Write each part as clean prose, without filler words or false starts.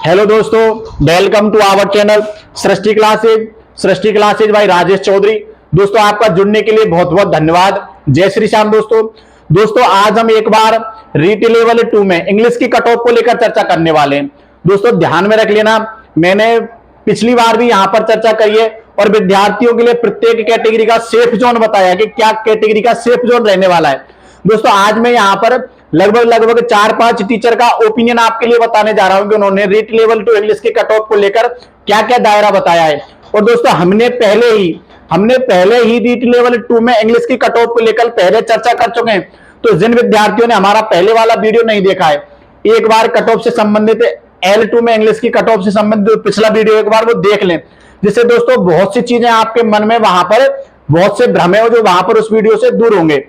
Hello दोस्तों, welcome to our channel Srishti classes by Rajesh Chaudhary. दोस्तों आपका जुड़ने के लिए बहुत बहुत धन्यवाद। जय श्री श्याम। दोस्तों आज हम एक बार रीट लेवल 2 में इंग्लिश की कट ऑफ को लेकर चर्चा करने वाले हैं। दोस्तों ध्यान में रख लेना, मैंने पिछली बार भी यहां पर चर्चा करी है और विद्यार्थियों के लिए प्रत्येक कैटेगरी का सेफ जोन बताया कि क्या कैटेगरी का सेफ जोन रहने वाला है। दोस्तों आज मैं यहां पर लगभग 4-5 टीचर का ओपिनियन आपके लिए बताने जा रहा हूं कि उन्होंने रीट लेवल 2 इंग्लिश की कट ऑफ को लेकर क्या क्या दायरा बताया है। और दोस्तों हमने पहले ही रीट लेवल 2 में इंग्लिश की कट ऑफ को लेकर पहले चर्चा कर चुके हैं। तो जिन विद्यार्थियों ने हमारा पहले वाला वीडियो नहीं देखा है, एक बार कट ऑफ से संबंधित L2 में इंग्लिश की कट ऑफ से संबंधित पिछला वीडियो एक बार वो देख लें, जिससे दोस्तों बहुत सी चीजें आपके मन में वहां पर बहुत से भ्रम है जो वहां पर उस वीडियो से दूर होंगे।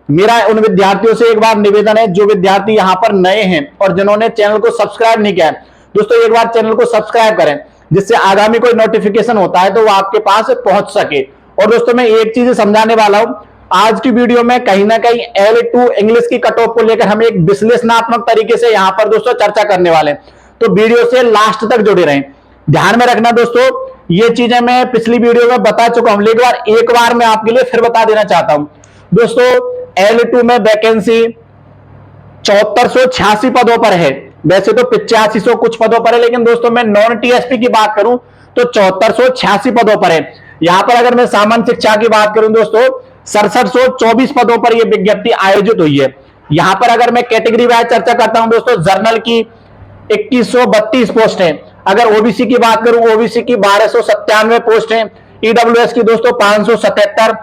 मेरा उन विद्यार्थियों से एक बार निवेदन है, जो विद्यार्थी यहां पर नए हैं और जिन्होंने चैनल को सब्सक्राइब नहीं किया है, दोस्तों एक बार चैनल को सब्सक्राइब करें, जिससे आगामी कोई नोटिफिकेशन होता है तो वो आपके पास पहुंच सके। और दोस्तों मैं एक चीज समझाने वाला हूं, आज की वीडियो में कहीं ना कहीं L2 इंग्लिश की कट ऑफ को लेकर हम एक विश्लेषणात्मक तरीके से यहां पर दोस्तों चर्चा करने वाले हैं, तो वीडियो से लास्ट तक जुड़े रहें। ध्यान में रखना दोस्तों, ये चीजें मैं पिछली वीडियो में बता चुका हूं, लेकिन एक बार मैं आपके लिए फिर बता देना चाहता हूं। दोस्तों L2 में वैकेंसी 7486 पदों पर है, वैसे तो 8500 कुछ पदों पर है, लेकिन दोस्तों मैं नॉन टीएसपी की बात करूं तो 7486 पदों पर है। यहां पर अगर मैं सामान्य शिक्षा की बात करूं दोस्तों 6724 पदों पर यह विज्ञप्ति आयोजित हुई है। यहां पर अगर मैं कैटेगरी वाइज चर्चा करता हूं दोस्तों, जर्नल की 2132 पोस्ट है, अगर ओबीसी की बात करूं ओबीसी की 1297 पोस्ट है, ईडब्ल्यूएस की दोस्तों 577,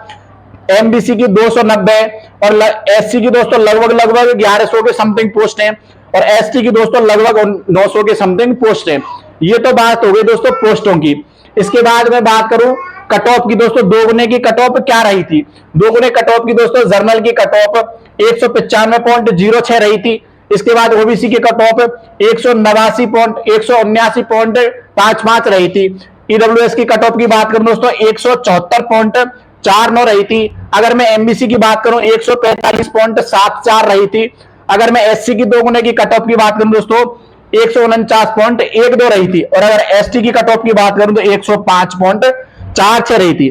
एमबीसी की 290 और एससी की दोस्तों लगभग 1100 के समथिंग पोस्ट हैं और एसटी की दोस्तों लगभग 900 के समथिंग पोस्ट हैं। ये तो बात हो गई दोस्तों पोस्टों की। इसके बाद मैं बात करूं कट ऑफ की, दोस्तों दोगुने की कट ऑफ क्या रही थी। दोगुने कट ऑफ की दोस्तों जर्नल की कट ऑफ 195.06 रही थी। इसके बाद ओबीसी की कट ऑफ 179.55 रही थी। ईडब्ल्यूएस की कट ऑफ की बात करूं दोस्तों 174.49 रही थी। अगर मैं एमबीसी की बात करूं 145.74 रही थी। अगर मैं एससी की दोगुने की कट ऑफ की बात करूं दोस्तों 149.12 रही थी और अगर एसटी की कट ऑफ की बात करूं तो 105.46 रही थी।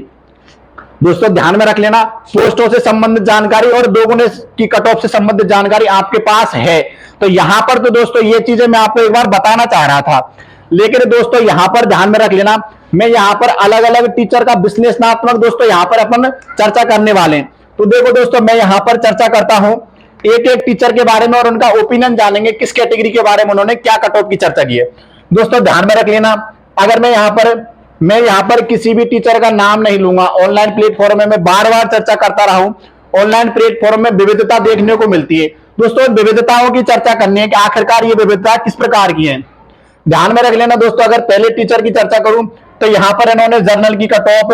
दोस्तों ध्यान में रख लेना, पोस्टों से संबंधित जानकारी और दोगुने की कट ऑफ से संबंधित जानकारी आपके पास है। तो यहां पर तो दोस्तों ये चीजें मैं आपको एक बार बताना चाह रहा था, लेकिन दोस्तों यहां पर ध्यान में रख लेना, मैं यहां पर अलग अलग टीचर का विश्लेषणात्मक दोस्तों यहां पर अपन चर्चा करने वाले हैं। तो देखो दोस्तों मैं यहां पर चर्चा करता हूं एक एक टीचर के बारे में और उनका ओपिनियन जानेंगे, किस कैटेगरी के बारे में उन्होंने क्या कट ऑफ की चर्चा की है। दोस्तों ध्यान में रख लेना, अगर मैं यहां पर किसी भी टीचर का नाम नहीं लूंगा, ऑनलाइन प्लेटफॉर्म में मैं बार बार चर्चा करता रहा हूं, ऑनलाइन प्लेटफॉर्म में विविधता देखने को मिलती है। दोस्तों विविधताओं की चर्चा करनी है कि आखिरकार ये विविधता किस प्रकार की है। ध्यान में रख लेना दोस्तों, अगर पहले टीचर की चर्चा करूं तो यहां पर इन्होंने जर्नल की कट ऑफ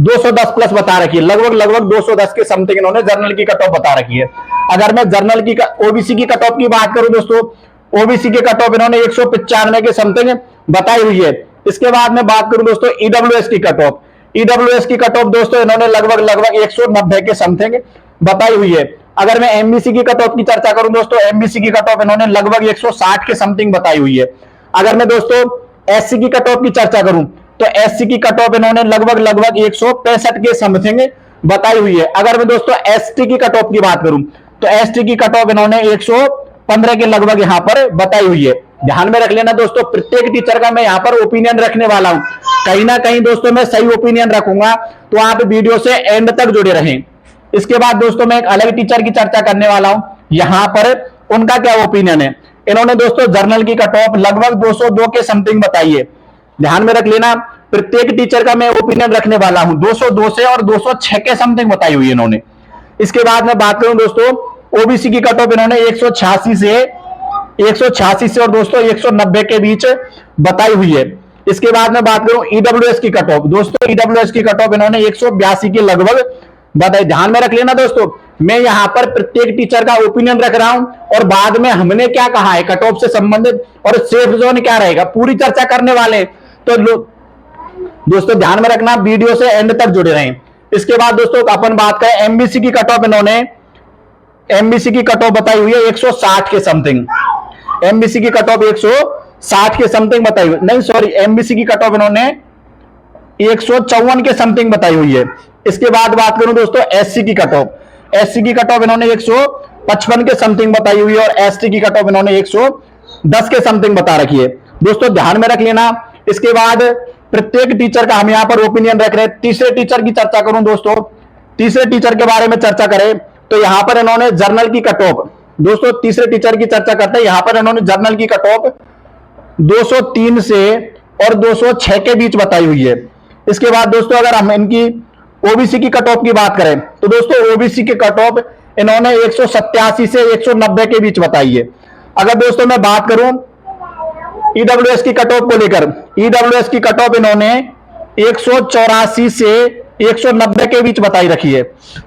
210 प्लस बता रखी है, लगभग 210 के समथिंग इन्होंने जर्नल की कट ऑफ बता रखी है। अगर मैं जर्नल की ओबीसी की कट ऑफ की बात करूं दोस्तों, ओबीसी की कट ऑफ इन्होंने 195 के समथिंग बताई हुई है। इसके बाद में बात करूं दोस्तों ईडब्ल्यूएस की कट ऑफ, ईडब्ल्यूएस की कट ऑफ दोस्तों इन्होंने लगभग 190 के समथिंग बताई हुई है। अगर मैं एमबीसी की कट ऑफ की चर्चा करूं दोस्तों, एमबीसी की कट ऑफ इन्होंने लगभग 160 के समथिंग बताई हुई है। अगर मैं दोस्तों एससी की कट ऑफ की चर्चा करूं तो एससी की कट ऑफ इन्होंने लगभग 165 के समथिंग बताई हुई है। अगर मैं दोस्तों एसटी की कट ऑफ की बात करूं तो एसटी की कट ऑफ इन्होंने 115 के लगभग यहां पर बताई हुई है। ध्यान में रख लेना दोस्तों, प्रत्येक टीचर का मैं यहां पर ओपिनियन रखने वाला हूं, कहीं ना कहीं दोस्तों मैं सही ओपिनियन रखूंगा, तो आप वीडियो से एंड तक जुड़े रहें। इसके बाद दोस्तों मैं एक अलग टीचर की चर्चा करने वाला हूं, यहां पर उनका क्या ओपिनियन है। इन्होंने दोस्तों जर्नल की कट ऑफ लगभग 202 के समथिंग बताई है। ध्यान में रख लेना, प्रत्येक टीचर का मैं ओपिनियन रखने वाला हूं, 202 से और 206 के समथिंग बताई हुई है इन्होंने। इसके बाद में बात करूं दोस्तों ओबीसी की कट ऑफ इन्होंने 186 से और दोस्तों 190 के बीच बताई हुई है। इसके बाद में बात करूं ईडब्ल्यूएस की कट ऑफ, दोस्तों ईडब्ल्यूएस की कट ऑफ इन्होंने 182 के लगभग बताई। ध्यान में रख लेना दोस्तों, मैं यहां पर प्रत्येक टीचर का ओपिनियन रख रहा हूं और बाद में हमने क्या कहा है कट ऑफ से संबंधित और सेफ जोन क्या रहेगा पूरी चर्चा करने वाले। तो दोस्तों ध्यान में रखना, वीडियो से एंड तक जुड़े रहें। इसके बाद दोस्तों अपन बात करें एमबीसी की कट ऑफ, इन्होंने एमबीसी की कट ऑफ बताई हुई है 160 के समथिंग, एमबीसी की कट ऑफ 160 के समथिंग बताई हुई, नहीं सॉरी, एमबीसी की कट ऑफ इन्होंने 154 के समथिंग बताई हुई है। इसके बाद बात करूं दोस्तों एससी की कट ऑफ, एससी की कट ऑफ इन्होंने 155 के समथिंग बताई हुई है और एसटी की कट ऑफ इन्होंने 110 के समथिंग बता रखी है। दोस्तों ध्यान में रख लेना। इसके बाद प्रत्येक टीचर का हम यहां पर ओपिनियन रख रहे हैं। तीसरे टीचर की चर्चा करूं दोस्तों, तीसरे टीचर के बारे में चर्चा करें तो यहां पर इन्होंने जर्नल की कट ऑफ, दोस्तों तीसरे टीचर की चर्चा करते हैं, यहां पर इन्होंने जर्नल की कट ऑफ 203 से और 206 के बीच बताई हुई है। इसके बाद दोस्तों अगर हम इनकी ओबीसी की कट ऑफ की बात करें तो दोस्तों ओबीसी की कट ऑफ इन्होंने 187 से 190 के बीच बताई है। अगर दोस्तों मैं बात करूं ईडब्ल्यूएस की कट ऑफ को लेकर, ईडब्ल्यूएस की कट ऑफ इन्होंने 184 से 190 के बीच बताई रखी है।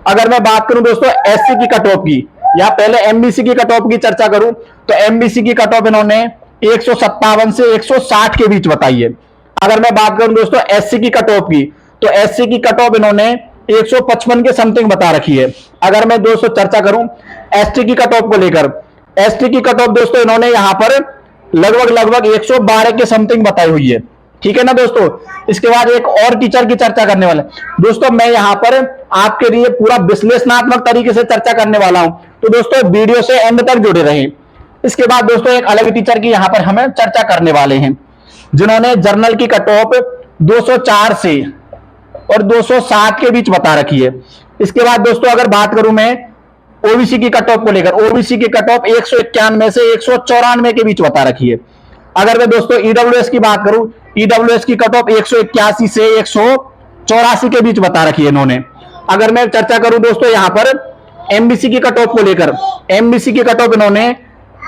अगर मैं बात करूं दोस्तों एससी की कट ऑफ की, या पहले एमबीसी की कट ऑफ की चर्चा करूं तो एमबीसी की कट ऑफ इन्होंने 157 से 160 के बीच बताई है। अगर मैं बात करूं दोस्तों एससी की कट ऑफ की तो एससी की कट ऑफ इन्होंने 155 के समथिंग बता रखी है। अगर मैं दोस्तों चर्चा करूं एसटी की कट ऑफ को लेकर, एसटी की कट ऑफ दोस्तों इन्होंने यहां पर लगभग 112 के समथिंग बताई हुई है। ठीक है ना दोस्तों। इसके बाद एक और टीचर की चर्चा करने वाले दोस्तों, मैं यहां पर आपके लिए पूरा विश्लेषणात्मक तरीके से चर्चा करने वाला हूं, तो दोस्तों वीडियो से एंड तक जुड़े रहें। इसके बाद दोस्तों एक अलग टीचर की यहां पर हमें चर्चा करने वाले हैं जिन्होंने जर्नल की कट ऑफ 204 से और 260 के बीच बता रखी है। इसके बाद दोस्तों अगर बात करूं मैं ओबीसी की कट ऑफ को लेकर, ओबीसी की कट ऑफ 191 से 194 के बीच बता रखी है। अगर मैं दोस्तों ईडब्ल्यूएस की बात करूं, ईडब्ल्यूएस की कट ऑफ 181 से 184 के बीच बता रखी है इन्होंने। अगर मैं चर्चा करूं दोस्तों यहां पर एमबीसी की कट ऑफ को लेकर, एमबीसी की कट ऑफ इन्होंने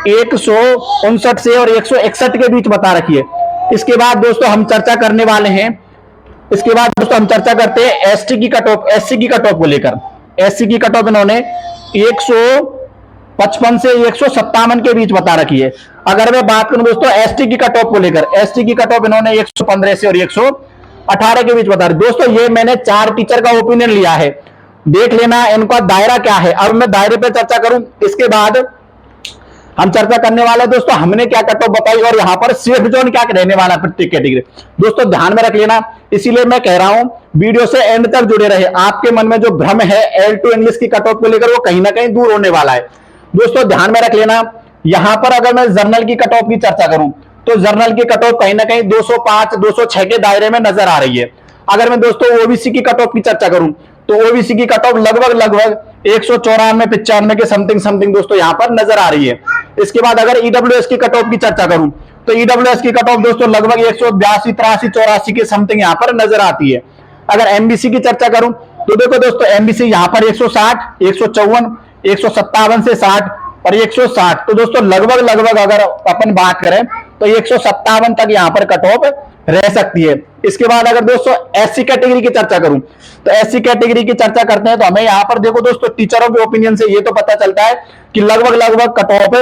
159 से और 161 के बीच बता रखी है। इसके बाद दोस्तों हम चर्चा करने वाले हैं, इसके बाद दोस्तों हम चर्चा करते हैं एसटी की कट ऑफ, एससी की कट ऑफ को लेकर। एससी की कट ऑफ इन्होंने 155 से 157 के बीच बता रखी है। अगर मैं बात करूं दोस्तों एसटी की कट ऑफ को लेकर, एसटी की कट ऑफ इन्होंने 115 से और 118 के बीच बता रही। दोस्तों ये मैंने 4 टीचर का ओपिनियन लिया है, देख लेना इनका दायरा क्या है। अब मैं दायरे पर चर्चा करूं, इसके बाद हम चर्चा करने वाले दोस्तों हमने क्या कट ऑफ बताई और यहां पर सेफ जोन क्या रहने वाला प्रत्येक कैटेगरी। दोस्तों ध्यान में रख लेना, इसीलिए मैं कह रहा हूं वीडियो से एंड तक जुड़े रहे। आपके मन में जो भ्रम है L2 इंग्लिश की कट ऑफ को लेकर वो कहीं ना कहीं दूर होने वाला है। दोस्तों ध्यान में रख लेना, यहां पर अगर मैं जर्नल की कट ऑफ की चर्चा करूं तो जर्नल की कट ऑफ कहीं ना कहीं 205 206 के दायरे में नजर आ रही है। अगर मैं दोस्तों ओबीसी की कट ऑफ की चर्चा करूं तो ओबीसी की कट ऑफ लगभग 194 95 के समथिंग दोस्तों यहां पर नजर आ रही है। इसके बाद अगर ईडब्ल्यूएस की कट ऑफ की चर्चा करूं तो ईडब्ल्यूएस की कट ऑफ दोस्तों लगभग 182 83 84 के समथिंग यहां पर नजर आती है। अगर एमबीसी की चर्चा करूं तो देखो दोस्तों एमबीसी यहां पर 160 154 157 से 60 और 160, तो दोस्तों लगभग अगर अपन बात करें तो 157 तक यहां पर कट ऑफ रह सकती है। इसके बाद अगर दोस्तों एससी कैटेगरी की चर्चा करूं तो एससी कैटेगरी की चर्चा करते हैं तो हमें यहां पर देखो दोस्तों टीचरों के ओपिनियन से ये तो पता चलता है कि लगभग कट ऑफ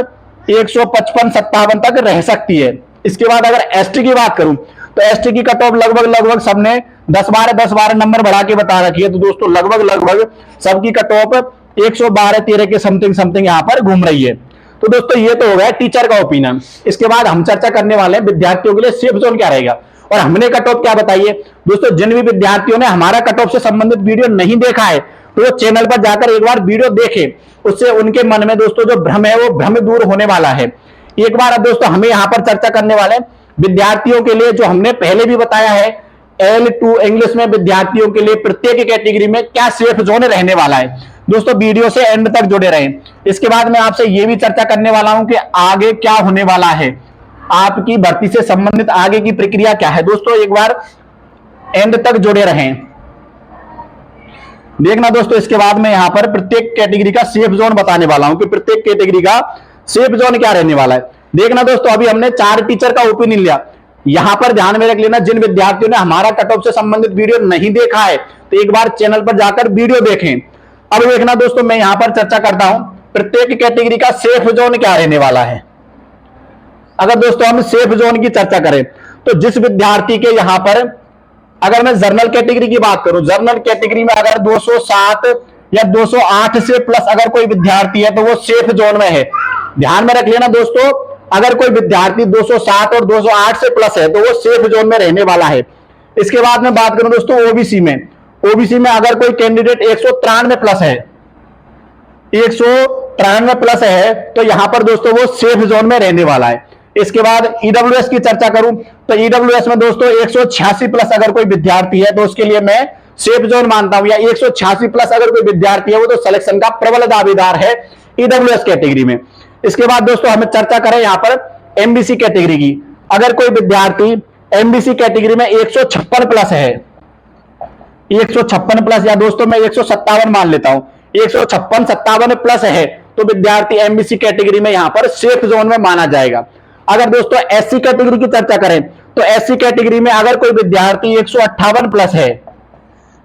155-57 तक रह सकती है। इसके बाद अगर एसटी की बात करूं तो एसटी की कट ऑफ लगभग सबने 10-12 नंबर बढ़ा के बता रखी है। तो दोस्तों लगभग सबकी कट ऑफ 112-13 के समथिंग यहां पर घूम रही है। तो दोस्तों ये तो हो गया टीचर का ओपिनियन। इसके बाद हम चर्चा करने वाले हैं विद्यार्थियों के लिए सेफ जोन क्या रहेगा और हमने कट ऑफ क्या बताई है। दोस्तों जिन भी विद्यार्थियों ने हमारा कट ऑफ से संबंधित वीडियो नहीं देखा है तो वो चैनल पर जाकर एक बार वीडियो देखें, उससे उनके मन में दोस्तों जो भ्रम है वो भ्रम दूर होने वाला है। एक बार अब दोस्तों हमें यहां पर चर्चा करने वाले विद्यार्थियों के लिए जो हमने पहले भी बताया है L2 इंग्लिश में विद्यार्थियों के लिए प्रत्येक कैटेगरी में क्या सेफ जोन रहने वाला है। दोस्तों वीडियो से एंड तक जुड़े रहें। इसके बाद मैं आपसे यह भी चर्चा करने वाला हूं कि आगे क्या होने वाला है, आपकी भर्ती से संबंधित आगे की प्रक्रिया क्या है। दोस्तों एक बार एंड तक जुड़े रहें, देखना दोस्तों। इसके बाद मैं यहां पर प्रत्येक कैटेगरी का सेफ जोन बताने वाला हूं कि प्रत्येक कैटेगरी का सेफ जोन क्या रहने वाला है। देखना दोस्तों अभी हमने 4 टीचर का ओपिनियन लिया, यहां पर ध्यान में रख लेना जिन विद्यार्थियों ने हमारा कट ऑफ से संबंधित वीडियो नहीं देखा है तो एक बार चैनल पर जाकर वीडियो देखें। अब देखना दोस्तों मैं यहां पर चर्चा करता हूं प्रत्येक कैटेगरी का सेफ जोन क्या रहने वाला है। अगर दोस्तों हम सेफ जोन की चर्चा करें तो जिस विद्यार्थी के यहां पर अगर मैं जर्नल कैटेगरी की बात करूं, जर्नल कैटेगरी में अगर 207 या 208 से प्लस अगर कोई विद्यार्थी है तो वो सेफ जोन में है। ध्यान में रख लेना दोस्तों, अगर कोई विद्यार्थी 260 और 208 से प्लस है तो वो सेफ जोन में रहने वाला है। इसके बाद में बात करूं दोस्तों ओबीसी में, ओबीसी में अगर कोई कैंडिडेट 193 प्लस है, 193 प्लस है तो यहां पर दोस्तों वो सेफ जोन में रहने वाला है। इसके बाद ईडब्ल्यूएस की चर्चा करूं तो ईडब्ल्यूएस में दोस्तों 186 प्लस अगर कोई विद्यार्थी है तो उसके लिए मैं सेफ जोन मानता हूं, या 186 प्लस अगर कोई विद्यार्थी है वो तो सिलेक्शन का प्रबल दावेदार है ईडब्ल्यूएस कैटेगरी में। इसके बाद दोस्तों हमें चर्चा करें यहां पर एमबीसी कैटेगरी की। अगर कोई विद्यार्थी एमबीसी कैटेगरी में 156 प्लस है, 156 प्लस, या दोस्तों मैं 157 मान लेता हूं, 156-57 प्लस है तो विद्यार्थी एमबीसी कैटेगरी में यहां पर सेफ जोन में माना जाएगा। अगर दोस्तों एससी कैटेगरी की चर्चा करें तो एससी कैटेगरी में अगर कोई विद्यार्थी 158 प्लस है,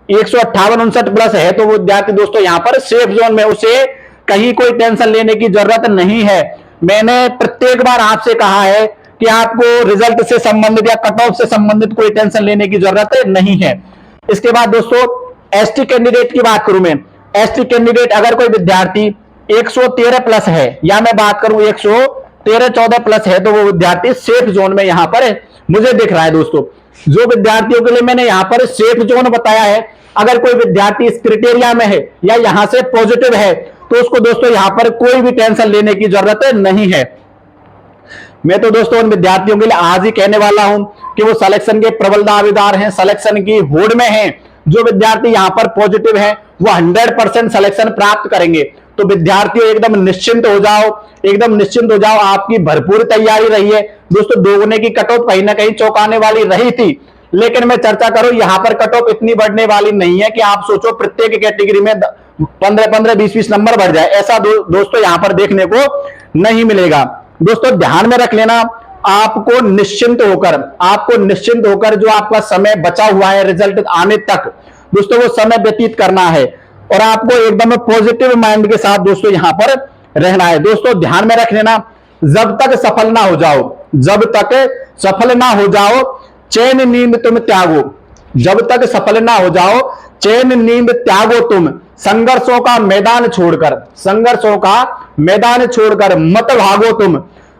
158-59 प्लस है तो वो विद्यार्थी दोस्तों यहां पर सेफ जोन में, उसे कहीं कोई टेंशन लेने की जरूरत नहीं है। मैंने प्रत्येक बार आपसे कहा है कि आपको रिजल्ट से संबंधित या कट ऑफ से संबंधित कोई टेंशन लेने की जरूरत नहीं है। इसके बाद दोस्तों एसटी कैंडिडेट की बात करूं मैं, एसटी कैंडिडेट अगर कोई विद्यार्थी 113 प्लस है, या मैं बात करूं 113-14 प्लस है तो वो विद्यार्थी सेफ जोन में यहां पर मुझे दिख रहा है। दोस्तों जो विद्यार्थियों के लिए मैंने यहां पर सेफ जोन बताया है, अगर कोई विद्यार्थी इस क्राइटेरिया में है या यहां से पॉजिटिव है तो उसको दोस्तों यहां पर कोई भी टेंशन लेने की जरूरत नहीं है। मैं तो दोस्तों उन विद्यार्थियों के लिए आज ही कहने वाला हूं कि वो सिलेक्शन के प्रबल दावेदार हैं, सिलेक्शन की होड़ में हैं। जो विद्यार्थी यहां पर पॉजिटिव हैं वो 100% सिलेक्शन प्राप्त करेंगे। तो विद्यार्थियों एकदम निश्चिंत हो जाओ, एकदम निश्चिंत हो जाओ, आपकी भरपूर तैयारी रही है। दोस्तों दोगुने की कट ऑफ कहीं ना कहीं चौंकाने वाली रही थी, लेकिन मैं चर्चा करूं यहां पर कट ऑफ इतनी बढ़ने वाली नहीं है कि आप सोचो प्रत्येक कैटेगरी में 15-15, 20-20 नंबर बढ़ जाए, ऐसा दोस्तों यहां पर देखने को नहीं मिलेगा। दोस्तों ध्यान में रख लेना, आपको निश्चिंत होकर जो आपका समय बचा हुआ है रिजल्ट आने तक, दोस्तों वो समय व्यतीत करना है और आपको एकदम पॉजिटिव माइंड के साथ दोस्तों यहां पर रहना है। दोस्तों ध्यान में रख लेना, जब तक सफल ना हो जाओ चैन नींद तुम त्यागो, जब तक सफल ना हो जाओ चैन नींद त्यागो तुम, संघर्षों का मैदान छोड़कर मत भागो तुम,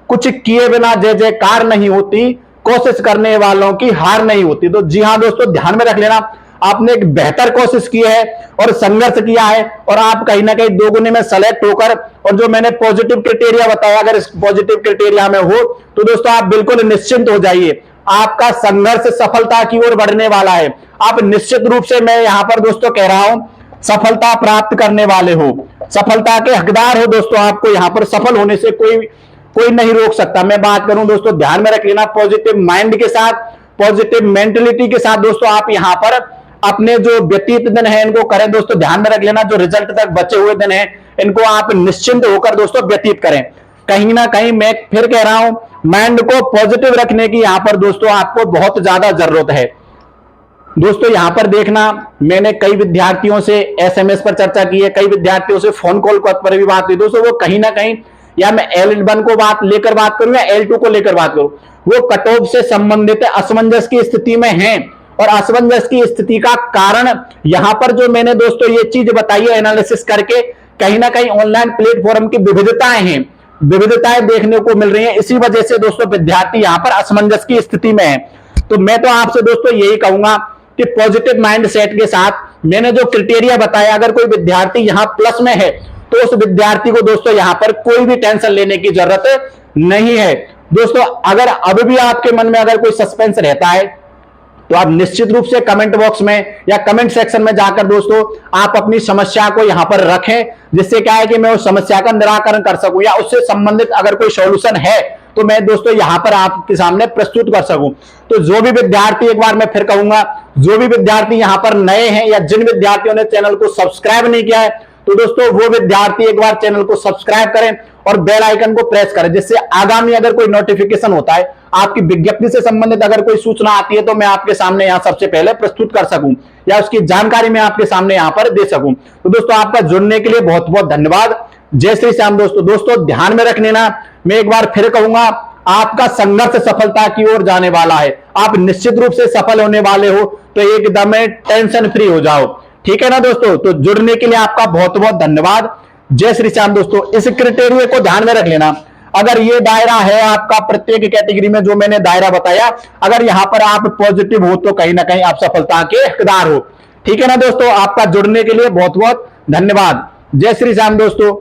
कुछ किए बिना जय जयकार नहीं होती, कोशिश करने वालों की हार नहीं होती। तो जी हां दोस्तों ध्यान में रख लेना, आपने एक बेहतर कोशिश की है और संघर्ष किया है और आप कहीं ना कहीं दोगुने में सेलेक्ट होकर, और जो मैंने पॉजिटिव क्राइटेरिया बताया अगर इस पॉजिटिव क्राइटेरिया में हो तो दोस्तों आप बिल्कुल निश्चिंत हो जाइए, आपका संघर्ष सफलता की ओर बढ़ने वाला है। आप निश्चित रूप से, मैं यहां पर दोस्तों कह रहा हूं, सफलता प्राप्त करने वाले हो, सफलता के हकदार हो। दोस्तों आपको यहां पर सफल होने से कोई नहीं रोक सकता। मैं बात करूं दोस्तों ध्यान में रख लेना, पॉजिटिव माइंड के साथ, पॉजिटिव मेंटेलिटी के साथ दोस्तों आप यहां पर अपने जो व्यतीत दिन है इनको करें। दोस्तों ध्यान में रख लेना, जो रिजल्ट तक बचे हुए दिन है इनको आप निश्चिंत होकर दोस्तों व्यतीत करें। कहीं ना कहीं मैं फिर कह रहा हूं, माइंड को पॉजिटिव रखने की यहां पर दोस्तों आपको बहुत ज्यादा जरूरत है। दोस्तों यहां पर देखना, मैंने कई विद्यार्थियों से एसएमएस पर चर्चा की है, कई विद्यार्थियों से फोन कॉल पर भी बात हुई। दोस्तों वो कहीं ना कहीं, या मैं L1 को लेकर बात करूं या L2 को लेकर बात करूं, वो कट ऑफ से संबंधित असमंजस की स्थिति में हैं। और असमंजस की स्थिति का कारण यहां पर जो मैंने दोस्तों ये चीज बताई है एनालिसिस करके, कहीं ना कहीं ऑनलाइन प्लेटफॉर्म की विविधताएं देखने को मिल रही हैं। इसी वजह से दोस्तों विद्यार्थी यहां पर असमंजस की स्थिति में है। तो मैं तो आपसे दोस्तों यही कहूंगा कि पॉजिटिव माइंड सेट के साथ मैंने जो क्राइटेरिया बताया, अगर कोई विद्यार्थी यहां प्लस में है तो उस विद्यार्थी को दोस्तों यहां पर कोई भी टेंशन लेने की जरूरत नहीं है। दोस्तों अगर अब भी आपके मन में अगर कोई सस्पेंस रहता है तो आप निश्चित रूप से कमेंट बॉक्स में या कमेंट सेक्शन में जाकर दोस्तों आप अपनी समस्या को यहां पर रखें, जिससे क्या है कि मैं उस समस्या का निराकरण कर सकूं, या उससे संबंधित अगर कोई सॉल्यूशन है तो मैं दोस्तों यहां पर आपके सामने प्रस्तुत कर सकूं। तो जो भी विद्यार्थी, एक बार मैं फिर कहूंगा, जो भी विद्यार्थी यहां पर नए हैं या जिन विद्यार्थियों ने चैनल को सब्सक्राइब नहीं किया है तो दोस्तों वो विद्यार्थी एक बार चैनल को सब्सक्राइब करें और बेल आइकन को प्रेस करें, जिससे आगामी अगर कोई नोटिफिकेशन होता है, आपकी विज्ञप्ति से संबंधित अगर कोई सूचना आती है तो मैं आपके सामने यहां सबसे पहले प्रस्तुत कर सकूं या उसकी जानकारी मैं आपके सामने यहां पर दे सकूं। तो दोस्तों आपका जुड़ने के लिए बहुत बहुत धन्यवाद। जय श्री श्याम। दोस्तों ध्यान में रख लेना, मैं एक बार फिर कहूंगा, आपका संघर्ष सफलता की ओर जाने वाला है, आप निश्चित रूप से सफल होने वाले हो। तो एकदम टेंशन फ्री हो जाओ, ठीक है ना दोस्तों। तो जुड़ने के लिए आपका बहुत बहुत धन्यवाद। जय श्री श्याम। दोस्तों इस क्राइटेरिया को ध्यान में रख लेना, अगर ये दायरा है आपका, प्रत्येक कैटेगरी में जो मैंने दायरा बताया, अगर यहां पर आप पॉजिटिव हो तो कहीं ना कहीं आप सफलता के हकदार हो। ठीक है ना दोस्तों, आपका जुड़ने के लिए बहुत बहुत धन्यवाद। जय श्री राम दोस्तों।